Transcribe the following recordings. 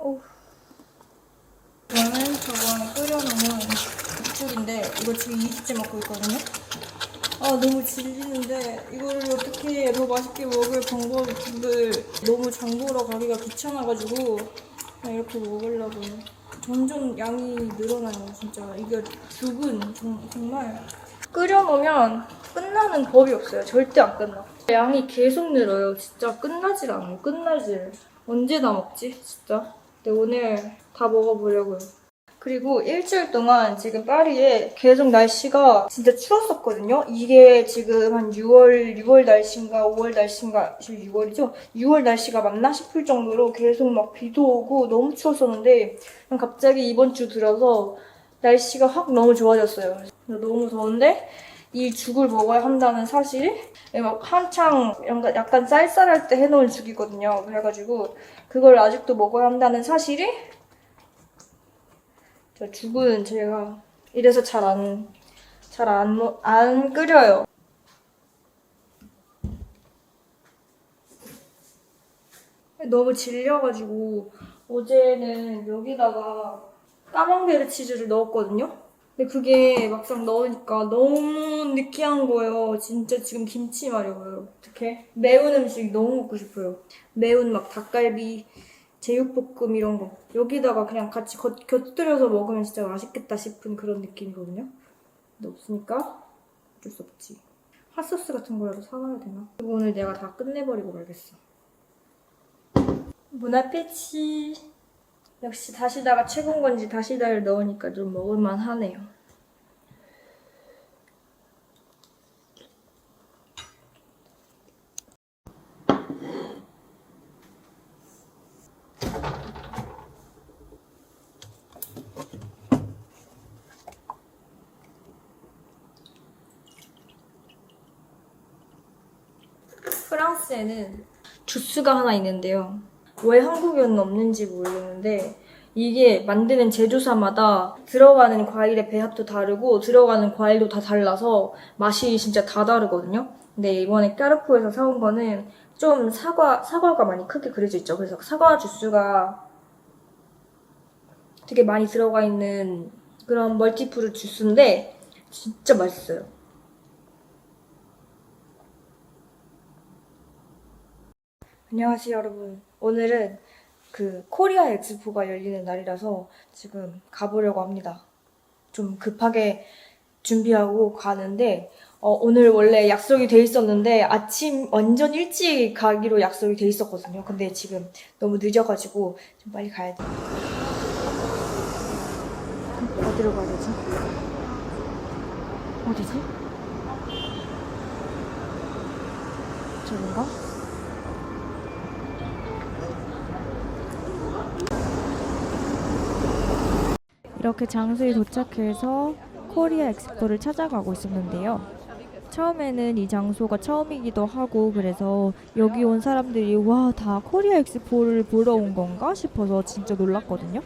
오. 이거는 저번에 끓여놓은 국죽인데 이거 지금 20째 먹고 있거든요. 아 너무 질리는데 이거를 어떻게 더 맛있게 먹을 방법을 너무 장 보러 가기가 귀찮아가지고 그냥 이렇게 먹으려고요. 점점 양이 늘어나요 진짜. 이게 죽은 정말 끓여놓으면 끝나는 법이 없어요. 절대 안 끝나. 양이 계속 늘어요. 진짜 끝나질 않아요. 끝나질. 언제 다 먹지 진짜. 근데 오늘 다 먹어보려고요. 그리고 일주일 동안 지금 파리에 계속 날씨가 진짜 추웠었거든요. 이게 지금 한 6월 날씨인가 5월 날씨인가, 지금 6월이죠? 6월 날씨가 맞나 싶을 정도로 계속 막 비도 오고 너무 추웠었는데 갑자기 이번 주 들어서 날씨가 확 너무 좋아졌어요. 너무 더운데 이 죽을 먹어야 한다는 사실, 막 한창 약간 쌀쌀할 때 해놓은 죽이거든요. 그래가지고 그걸 아직도 먹어야 한다는 사실이, 저 죽은 제가 이래서 잘 안 끓여요. 너무 질려가지고 어제는 여기다가 까망베르 치즈를 넣었거든요. 근데 그게 막상 넣으니까 너무 느끼한 거예요. 진짜 지금 김치 마려워요. 어떡해? 매운 음식 너무 먹고 싶어요. 매운 막 닭갈비, 제육볶음 이런 거. 여기다가 그냥 같이 곁들여서 먹으면 진짜 맛있겠다 싶은 그런 느낌이거든요. 근데 없으니까 어쩔 수 없지. 핫소스 같은 거라도 사와야 되나? 그리고 오늘 내가 다 끝내버리고 말겠어. 모나페치. 역시 다시다가 최고인 건지 다시다를 넣으니까 좀 먹을만 하네요. 프랑스에는 주스가 하나 있는데요. 왜 한국에는 없는지 모르겠는데 이게 만드는 제조사마다 들어가는 과일의 배합도 다르고 들어가는 과일도 다 달라서 맛이 진짜 다 다르거든요. 근데 이번에 까르푸에서 사온 거는 좀 사과가 많이 크게 그려져 있죠. 그래서 사과 주스가 되게 많이 들어가 있는 그런 멀티프루 주스인데 진짜 맛있어요. 안녕하세요 여러분. 오늘은 그 코리아 엑스포가 열리는 날이라서 지금 가보려고 합니다. 좀 급하게 준비하고 가는데 오늘 원래 약속이 돼 있었는데 아침 완전 일찍 가기로 약속이 돼 있었거든요. 근데 지금 너무 늦어가지고 좀 빨리 가야 돼요. 어디로 가야 되지? 어디지? 저긴가? 이렇게 장소에 도착해서 코리아 엑스포를 찾아가고 있었는데요. 처음에는 이 장소가 처음이기도 하고 그래서 여기 온 사람들이 와, 다 코리아 엑스포를 보러 온 건가 싶어서 진짜 놀랐거든요.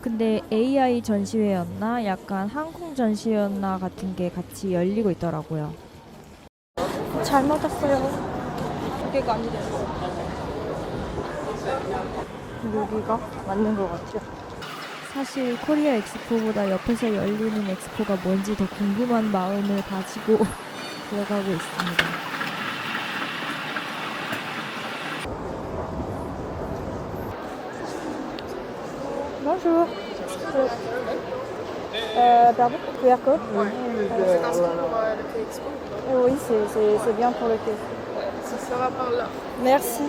근데 AI 전시회였나 약간 항공 전시회였나 같은 게 같이 열리고 있더라고요. 잘 맞았어요. 여기가 아니래요. 여기가 맞는 것 같아요. 사실 코리아 엑스포보다 옆에서 열리는 엑스포가 뭔지 더 궁금한 마음을 가지고 들어가고 있습니다. Bonjour. Pardon, QR code? Oui. C'est inscrit pour le Quai Expo. Oui, c'est bien pour le thé. Ce sera par là. Merci.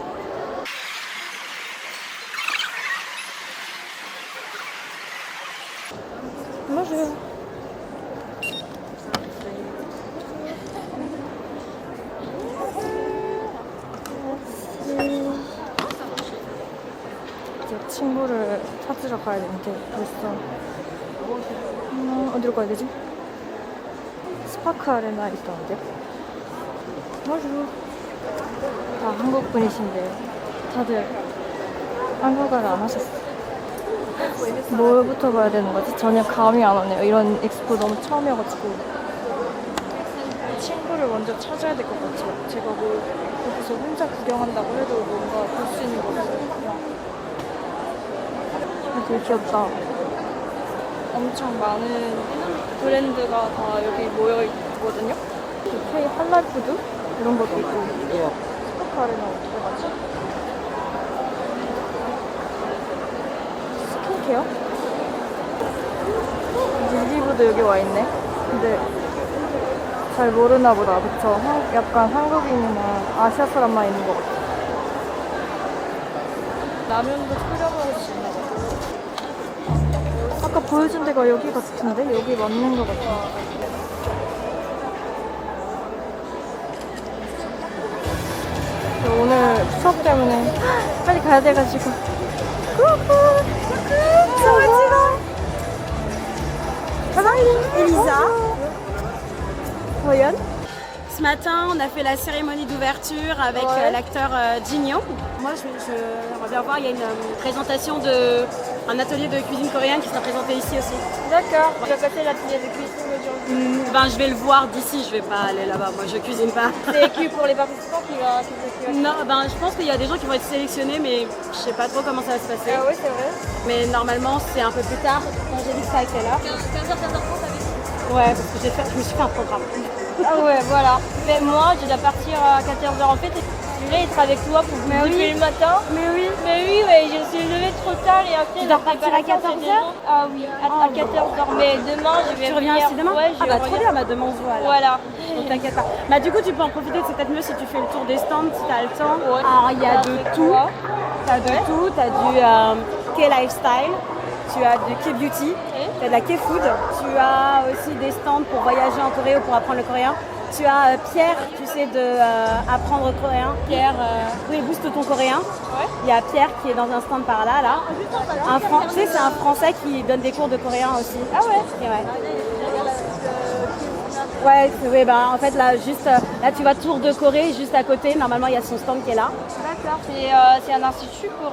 Bonjour. 이제 친구를 찾으러 가야 되는데 벌써 어디로 가야 되지? 스파크 아레나 있다는데. bonjour. 다 한국 분이신데 다들 한국어를 안 하셨어요. 뭐부터 봐야 되는 거지? 전혀 감이 안 오네요. 이런 엑스포 너무 처음이어가지고 친구를 먼저 찾아야 될 것 같아요. 제가 뭐 여기서 혼자 구경한다고 해도 뭔가 볼 수 있는 거 없어요. 되게 귀엽다. 엄청 많은 브랜드가 다 여기 모여 있거든요. K 할랄푸드 이런 것도 있고. 스포카레는 어떻게 가지? 스킨케어? 릴리브도 여기 와 있네. 근데 잘 모르나 보다. 그쵸? 약간 한국인이나 아시아 사람만 있는 것 같아. 라면도 끓여 먹을 수 있나 봐. 아까 보여준 데가 여기 같은데? 여기 맞는 것 같아. 오늘 수업 때문에 빨리 가야 돼가지고. Elisa. Voyons. Ce matin, on a fait la cérémonie d'ouverture avec Ouais. l'acteur Jin Young. Moi, j'aimerais bien voir, il y a une présentation d'un atelier de cuisine coréenne qui sera présenté ici aussi. D'accord. Tu vas passer l'atelier de cuisine aujourd'hui. Ben, je vais le voir d'ici, je vais pas aller là-bas, moi je cuisine pas. C'est écrit pour les participants qui va Non, ben, je pense qu'il y a des gens qui vont être sélectionnés, mais je sais pas trop comment ça va se passer. Ah oui, c'est vrai. Mais normalement, c'est un peu plus tard, quand j'ai dit que ça à quelle heure 15h30 avec Ouais, parce que je me suis fait un programme. Ah ouais, voilà. Mais moi, je dois partir à 14h en fait. Je voulais être avec toi pour Mais depuis oui. le matin. Mais oui. Mais oui, mais je suis levée trop tard et après... Tu dois repartir à 14h? Ah oui, à 14h. Mais demain, je vais Tu reviens venir. aussi demain? Ouais, je Ah bah reviens. trop bien, bah demain on se voit alors. Voilà. Donc t'inquiète pas. Bah du coup tu peux en profiter, c'est peut-être mieux si tu fais le tour des stands si t'as le temps. Ouais. Alors il y a de Avec tout. toi. T'as de tout, t'as du K-Lifestyle, tu as du K-Beauty, t'as de la K-Food, tu as aussi des stands pour voyager en Corée ou pour apprendre le coréen. Tu as Pierre, tu sais, de apprendre coréen. Pierre, oui, booste ton coréen. Ouais. Il y a Pierre qui est dans un stand par là, là. Tu sais, c'est un Français qui donne des cours de coréen aussi. Ah ouais. Et ouais. Ouais, oui, bah, en fait là, juste là tu vois Tour de Corée, juste à côté, normalement il y a son stand qui est là. D'accord. C'est un institut pour...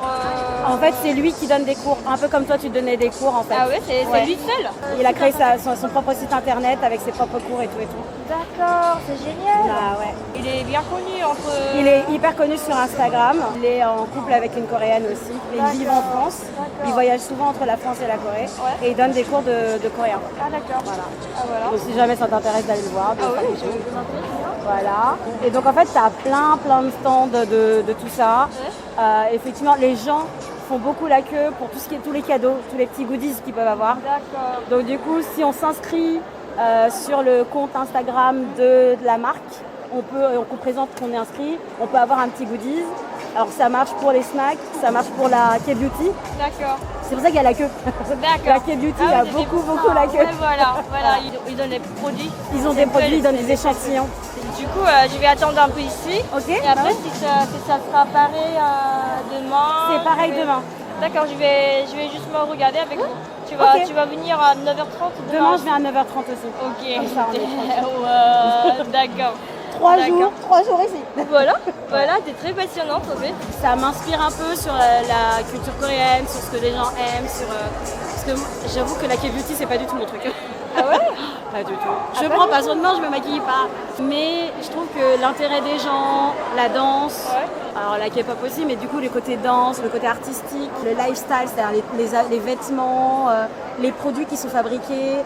En fait c'est lui qui donne des cours, un peu comme toi tu donnais des cours en fait. Ah ouais, c'est Ouais. lui seul. Il a créé son propre site internet avec ses propres cours et tout et tout. D'accord, c'est génial. Bah ouais. Il est bien connu entre... Il est hyper connu sur Instagram, il est en couple avec une coréenne aussi. Ils vivent en France, D'accord. il voyage souvent entre la France et la Corée Ouais. et il donne des cours de coréen. Ah d'accord. Voilà. Ah voilà. Donc si jamais ça t'intéresse d'aller le voir. Ah bien oui, sûr. je vous en prie. Voilà. Et donc en fait, tu as plein de stands de tout ça. Effectivement, les gens font beaucoup la queue pour tout ce qui est tous les cadeaux, tous les petits goodies qu'ils peuvent avoir. D'accord. Donc du coup, si on s'inscrit sur le compte Instagram de la marque, on présente qu'on est inscrit, on peut avoir un petit goodies. Alors ça marche pour les snacks, ça marche pour la K-Beauty. D'accord. C'est pour ça qu'il y a la queue. D'accord. La K-Beauty, il y a beaucoup la queue. Ouais, voilà. Ils donnent les produits. Ils ont des produits, ils donnent des échantillons. Du coup, je vais attendre un peu ici. Ok. Et bah après, ouais. si ça sera pareil demain. C'est pareil je vais- demain. D'accord, je vais juste me regarder avec vous. Tu vas venir à 9h30 Demain, je viens à 9h30 aussi. Ok. Comme ça, on est Ouais, d'accord. 3 D'accord. jours ici. Voilà, t'es très passionnante en fait. Ça m'inspire un peu sur la culture coréenne, sur ce que les gens aiment, parce que j'avoue que la K-beauty c'est pas du tout mon truc. Ah ouais? Pas du tout. Je prends pas soin de moi, je me maquille pas. Mais je trouve que l'intérêt des gens, la danse, alors la K-pop aussi, mais du coup le côté danse, le côté artistique, le lifestyle, c'est-à-dire les vêtements, les produits qui sont fabriqués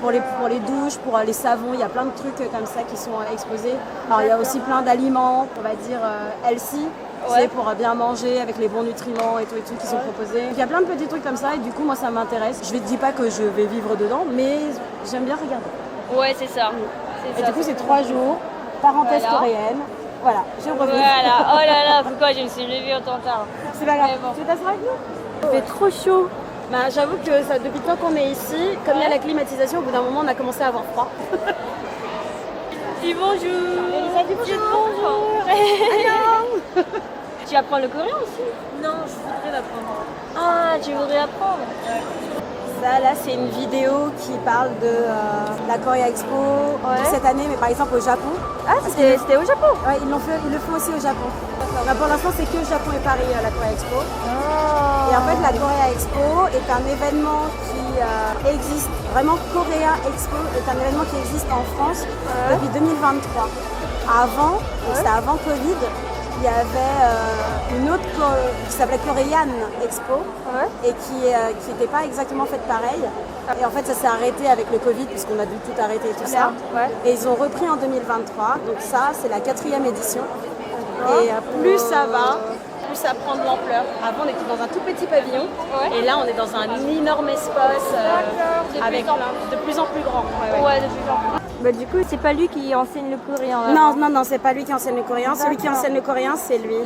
pour les douches, pour les savons, il y a plein de trucs comme ça qui sont exposés. Alors il y a aussi plein d'aliments, on va dire healthy. C'est pour bien manger avec les bons nutriments et tout qui sont proposés. Il y a plein de petits trucs comme ça et du coup moi ça m'intéresse. Je ne dis pas que je vais vivre dedans, mais j'aime bien regarder. Ouais, c'est ça. Et du coup c'est 3 jours, parenthèse Voilà. coréenne. Voilà, je reviens. Voilà, oh là là, pourquoi je me suis levée autant tard? C'est pas grave. Mais bon. Tu veux t'asseoir avec nous? Il fait trop chaud. Bah, j'avoue que ça, depuis le temps qu'on est ici, comme il y a la climatisation, au bout d'un moment on a commencé à avoir froid. Dis bonjour. Elisa, dis bonjour. Bonjour. Tu apprends le coréen aussi? Non, je voudrais l'apprendre. Ah, tu voudrais apprendre? Ça là c'est une vidéo qui parle de la Korea Expo de cette année, mais par exemple au Japon. Ah, c'était au Japon? Ouais, ils le font aussi au Japon. Bah, pour l'instant c'est que Japon et Paris la Korea Expo. Et en fait la Korea Expo est un événement qui existe, vraiment Korea Expo est un événement qui existe en France depuis 2023. Avant, donc c'est avant Covid, il y avait une autre qui s'appelait Korean Expo et qui n'était pas exactement faite pareil. Et en fait, ça s'est arrêté avec le Covid puisqu'on a dû tout arrêter et tout ça. Et ils ont repris en 2023. Donc ça, c'est la 4e édition. Et plus ça va, plus ça prend de l'ampleur. Avant, on était dans un tout petit pavillon. Et là, on est dans un énorme espace avec de plus en plus grand. Ouais, de plus en plus. Bah, du coup, c'est pas lui qui enseigne le coréen. Là, Non, non, non, c'est pas lui qui enseigne le coréen. Celui qui enseigne le coréen, c'est lui.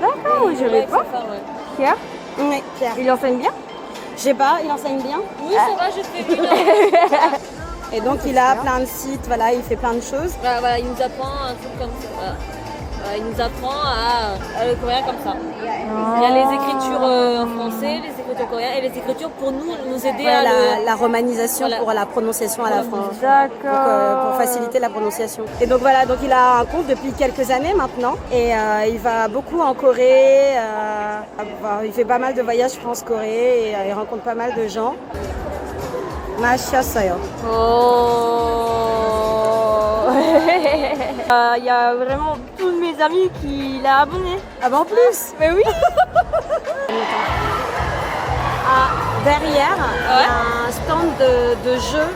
D'accord, je vais pas. Pierre, Oui, Pierre. il enseigne bien. Je sais pas, il enseigne bien. Oui, ça va, je fais bien. Et donc, il a plein de sites, voilà, il fait plein de choses. Voilà, il nous apprend un truc comme ça. Voilà. Il nous apprend à le coréen comme ça. Il y a les écritures en français, les écritures coréennes et les écritures pour nous aider à La romanisation Voilà. pour la prononciation à la fin. D'accord. Pour faciliter la prononciation. Et donc voilà, donc il a un compte depuis quelques années maintenant et il va beaucoup en Corée. Il fait pas mal de voyages France-Corée et il rencontre pas mal de gens. Mashiasayo. Oh. Il y a vraiment tous mes amis qui l'ont abonné. Ah bah en plus. Mais oui. Derrière, il y a un stand de jeux,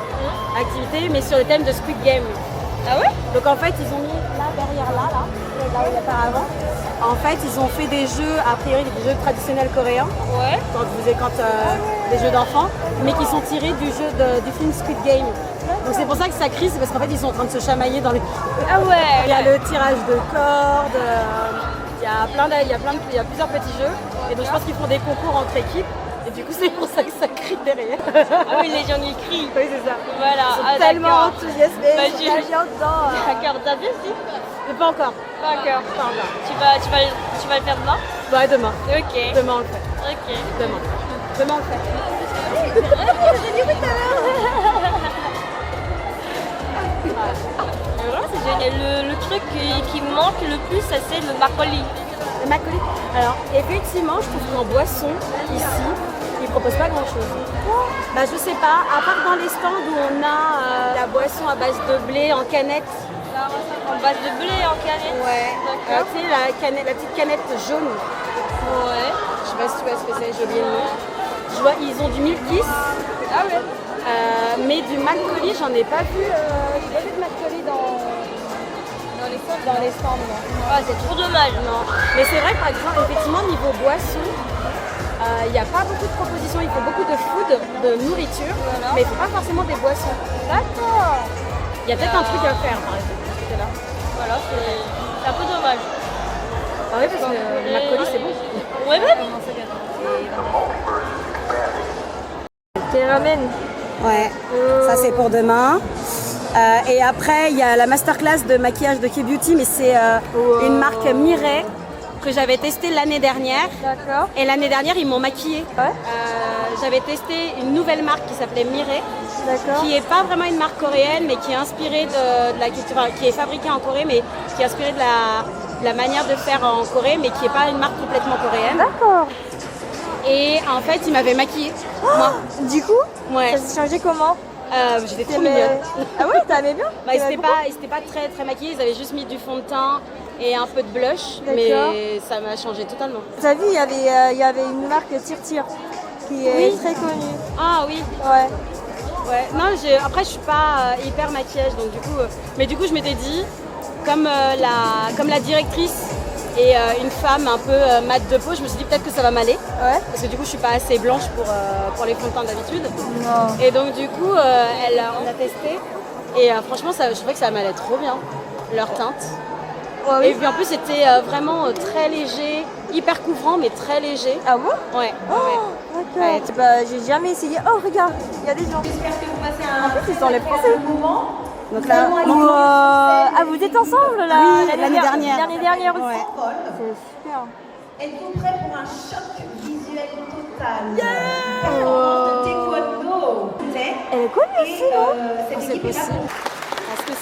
activités, mais sur le thème de Squid Game. Ah ouais? Donc en fait, ils ont mis là derrière là où il y a pas avant. En fait, ils ont fait des jeux, a priori des jeux traditionnels coréens, Ouais. des jeux d'enfants, mais qui sont tirés du jeu du film Squid Game. Donc c'est pour ça que ça crie, c'est parce qu'en fait ils sont en train de se chamailler dans les. Ah ouais. Il y a le tirage de cordes, il y a plusieurs petits jeux, et donc je pense qu'ils font des concours entre équipes. Et du coup, c'est pour ça que ça crie derrière. Ah oui, les gens y crient. Oui, c'est ça. Voilà. Ils sont tellement enthousiasmés. Bah, ils sont tellement dedans. D'accord, t'as vu si? Mais pas encore. D'accord. Pas encore. Tu vas le faire demain? Bah, demain. Ok. Demain, on le fait. Ok. Demain. Demain, on le fait. Vraiment, c'est génial. Le truc qui me manque le plus, ça, c'est le makgeolli. Le makgeolli. Alors, effectivement, je trouve qu'en boisson, ici, ils proposent pas grand-chose. Bah, je sais pas, à part dans les stands où on a la boisson à base de blé en canette. En base de blé en canette. Ouais. D'accord. Tu sais, la petite canette jaune. Ouais. Je sais pas si tu vois ce que c'est, j'ai oublié le nom. Je vois, ils ont du Milkis. Ah ouais. Mais du makgeolli, j'en ai pas vu. J'ai pas vu de makgeolli dans les stands. Non. Ah, c'est trop dommage. Non. Mais c'est vrai que par exemple, effectivement, niveau boisson, il n'y a pas beaucoup de propositions. Il faut beaucoup de food, de nourriture, mais il ne faut pas forcément des boissons. D'accord. Il y a peut-être un truc à faire, par exemple. de ce côté-là. Voilà, c'est un peu dommage. Ah oui, parce que le makgeolli, c'est bon. Ouais, même. Tes ramen. Ouais, ça c'est pour demain. Et après, il y a la masterclass de maquillage de K-Beauty, mais c'est une marque Mireille que j'avais testée l'année dernière. D'accord. Et l'année dernière, ils m'ont maquillée. Ouais. J'avais testé une nouvelle marque qui s'appelait Mireille, D'accord. qui n'est pas vraiment une marque coréenne, mais qui est inspirée de la culture, enfin, qui est fabriquée en Corée, mais qui est inspirée de la manière de faire en Corée, mais qui n'est pas une marque complètement coréenne. D'accord. Et en fait, ils m'avaient maquillée. Moi. Du coup, Ouais. ça s'est changé comment? J'étais trop mignonne. Ah ouais, t'aimais bien? Bah, ils T'aimais n'étaient pas très, très maquillés, ils avaient juste mis du fond de teint et un peu de blush, D'accord. mais ça m'a changé totalement. T'as vu, il y avait une marque Tir qui est très connue. Ah oui, Ouais. ouais. Non, après je suis pas hyper maquillage, donc du coup, mais du coup je m'étais dit, comme la directrice est une femme un peu mat de peau, je me suis dit peut-être que ça va m'aller, Ouais. parce que du coup je suis pas assez blanche pour les fonds de teint d'habitude. Non. Et donc du coup, on a testé, et franchement je trouvais que ça m'allait trop bien, leur teinte. Ouais, Et puis en plus c'était vraiment très léger, hyper couvrant mais très léger. Ah bon? Ouais. D'accord. Ouais. Bah, j'ai jamais essayé. Oh, regarde, il y a des gens. En plus, ils sont les Français. Donc là, Ah, vous êtes ensemble là? Oui, l'année dernière. L'année dernière aussi. Ouais. C'est super. Êtes-vous prêts pour un choc visuel total? De taekwondo. Elle est connue aussi, non? Cette c'est équipe est là possible. pour Parce que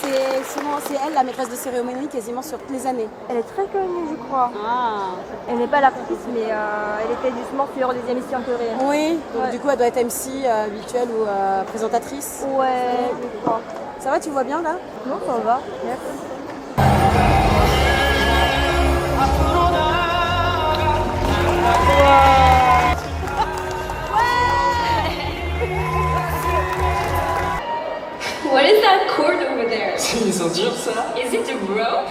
c'est elle la maîtresse de cérémonie quasiment sur toutes les années. Elle est très connue, je crois. Ah. Elle n'est pas l'actrice, mais elle était justement sur des émissions coréennes. Oui, donc Ouais. du coup elle doit être MC habituelle ou présentatrice. Ouais, je crois. Ça va, tu vois bien là? Non, ça va. Merci. What is that cord over there? Ils sont durs ça. Is it a rope?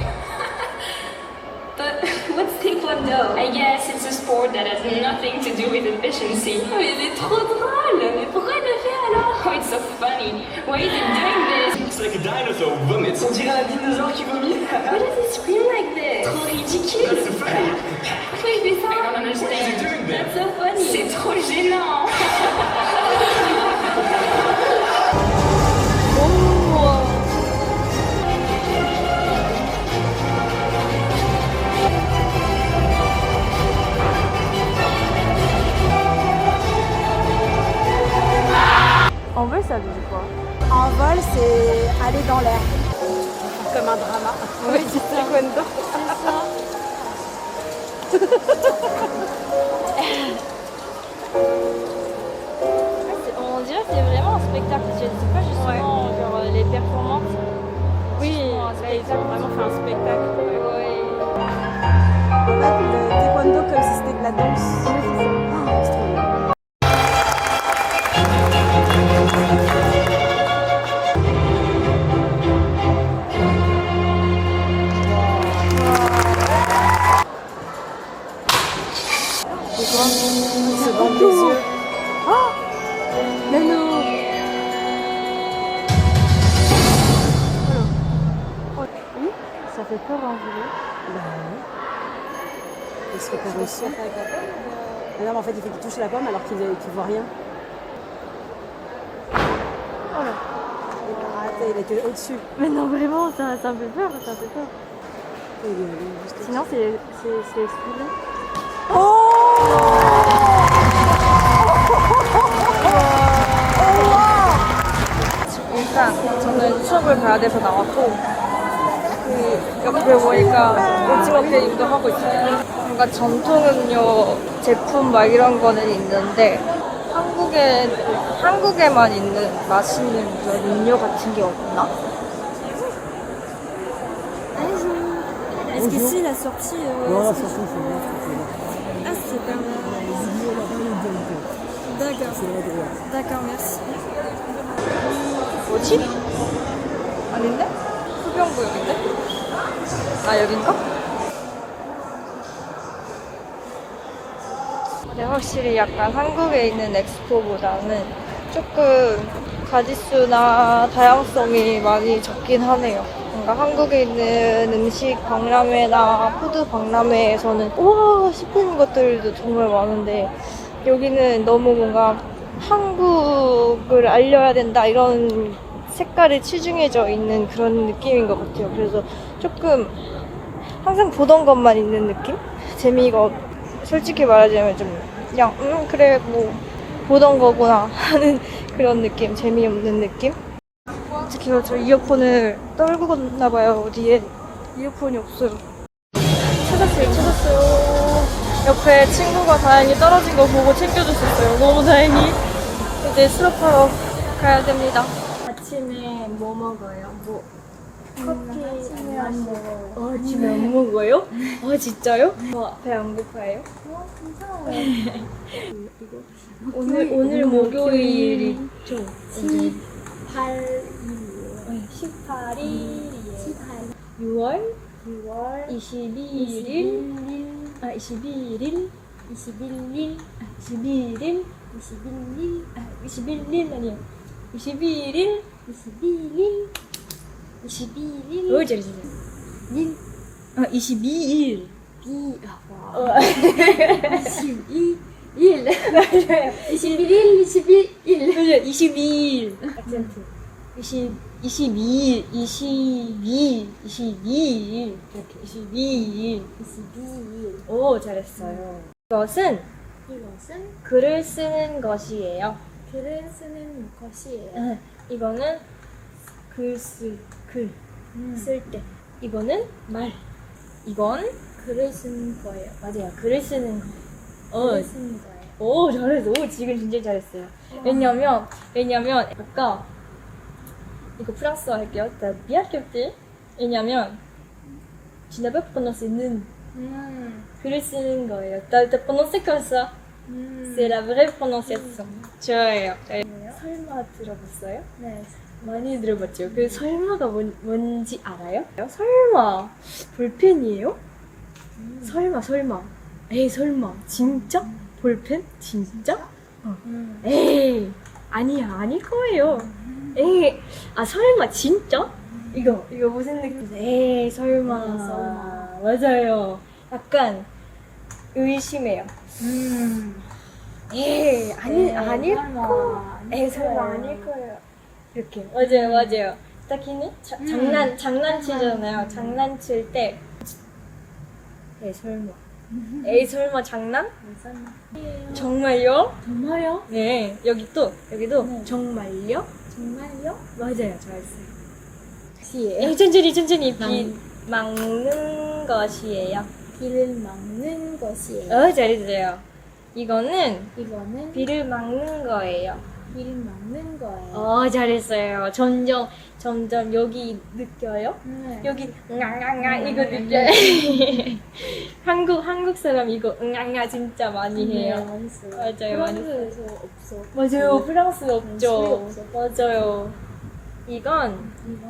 But what's taekwondo? I guess it's a sport that has nothing to do with efficiency. Oh, mais c'est trop drôle! Mais pourquoi il le fait alors? Oh, it's so funny. Why is it doing this? It's like a dinosaur vomits. On dirait un dinosaure qui vomit. Why does it scream like this? Trop ridicule! That's the funny. Pourquoi il fait ça? I don't understand. Why is it doing that? That's so funny. C'est trop gênant! En vrai, ça veut dire quoi? En vol, c'est aller dans l'air. Comme un drama. Oui, c'est taekwondo. On dirait que c'est vraiment un spectacle. C'est pas justement genre les performances. Oui, là, ils ont vraiment fait un spectacle. Ouais. En fait, le taekwondo comme si c'était de la danse. C'est trop bien. Ils se bandent les yeux. Oh, mais non. Ça fait peur en vrai. Bah oui. Il serait pas reçu. Mais non, mais en fait, il fait qu'il touche la pomme alors qu'il voit rien. Oh là. Arrêtez, il était au-dessus. Mais non, vraiment, ça me fait peur, ça me fait peur. Il est allé juste au-dessus. Sinon, c'est explosé. 일단 저는 수업을 가야 돼서 나왔고 그 옆에 보니까 오징어 게임도 하고 있어요. 뭔가 전통 음료 제품 막 이런 거는 있는데 한국에만 있는 맛있는 그런 음료 같은 게 없나? Est-ce que c'est la sortie Non, la sortie, c'est bien. Ah, c'est pas mal. D'accord. D'accord, merci. 뭐지? 아닌데? 흡연구역인데? 아 여긴가? 근데 확실히 약간 한국에 있는 엑스포보다는 조금 가짓수나 다양성이 많이 적긴 하네요. 뭔가 한국에 있는 음식 박람회나 푸드 박람회에서는 우와 싶은 것들도 정말 많은데 여기는 너무 뭔가 한국을 알려야 된다 이런 색깔이 치중해져 있는 그런 느낌인 것 같아요. 그래서 조금 항상 보던 것만 있는 느낌? 재미가 솔직히 말하자면 좀 그냥 그래 뭐 보던 거구나 하는 그런 느낌, 재미없는 느낌? 특히 저 이어폰을 떨고 갔나봐요. 어디에 이어폰이 없어요. 찾았어요. 옆에 친구가 다행히 떨어진 거 보고 챙겨줬었어요. 너무 다행히. 이제 수업하러 가야 됩니다. 아침에 뭐 먹어요? 커피 안 먹어요. 아침에 안 먹어요? 아 진짜요? 배 안 고파요? 괜찮아요. 오늘 목요일이죠? 18일이에요. 6월 22일 21일 21일 아니에요. 21일 오 잘했어. 22일 22일 악센트 22일 이렇게 22일 오 잘했어요. 이것은 글을 쓰는 것이에요. 글을 쓰는 것이에요. 이거는 글 쓸 때. 이거는 말. 이건 글을 쓰는 거예요. 맞아요. 글을 쓰는 거. 글을 쓰는 거예요. 오 잘했어. 오 지금 진짜 잘했어요. 왜냐면 아까 이거 프랑스어 할게요. T'as bien capté. 왜냐면 tu n'as pas prononcé 는. 글을 쓰는 거예요. T'as prononcé comme ça. C'est la vraie prononciation. 좋아요. 설마 들어봤어요? 네. 많이 들어봤죠. 그 설마가 뭔지 알아요? 설마 볼펜이에요? 설마. 에이 설마 진짜? 볼펜? 진짜? 에이 아니야 아닐 거예요. 에이 아 설마 진짜? 이거 무슨 느낌이세요? 에이 설마. 맞아요. 약간 의심해요. 에이 아닐 거. 에이 설마 아닐 거예요. 이렇게 맞아요. 딱히는 장난치잖아요. 장난칠 때 에이 설마 장난? 정말요? 정말요? 네 여기도 네. 정말요? 맞아요 잘했어요. 에이 천천히 비 막는 것이에요. 비를 막는 것이에요. 잘했어요. 이거는 이거는 비를 막는 거예요. 비를 막는 거예요. 잘했어요. 점점 여기 느껴요? 네. 여기 응앙앙아 이거 느껴요. 한국 사람 이거 응앙아 진짜 많이 해요. 많이 써요. 맞아요, 많이 프랑스에서 없어. 맞아요. 프랑스 소리 없죠. 없어. 맞아요. 이건